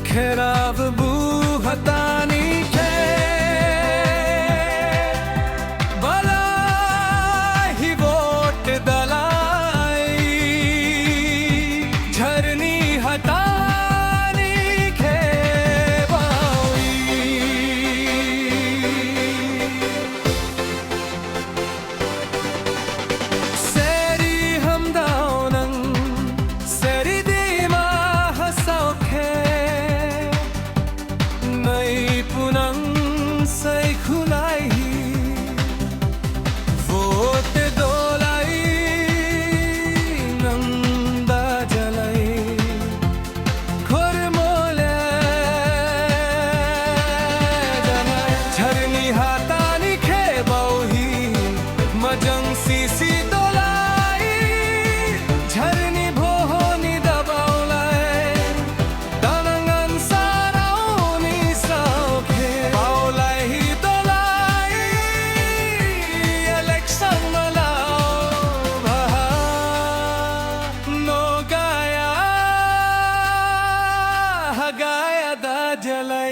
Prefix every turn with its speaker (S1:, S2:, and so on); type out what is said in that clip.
S1: खेराव बुहतानी खे बला ही वोट दलाई झरनी हतानी खे बाई सेरी हमदावनं सेरी दीमा हसौखे नई पुनंग सै खुलाई वोट दोलाई नंदा जलाई खोर मोले जलाई झरनी हातानी खे बौही मजंग सीसी दोलाई झरनी भोहोनी दबाउलाई तनंगन साराउनी सौखे बाउलाई ही दोलाई इलेक्शन मलाओ भहा नो गाया हगाया दा जलाई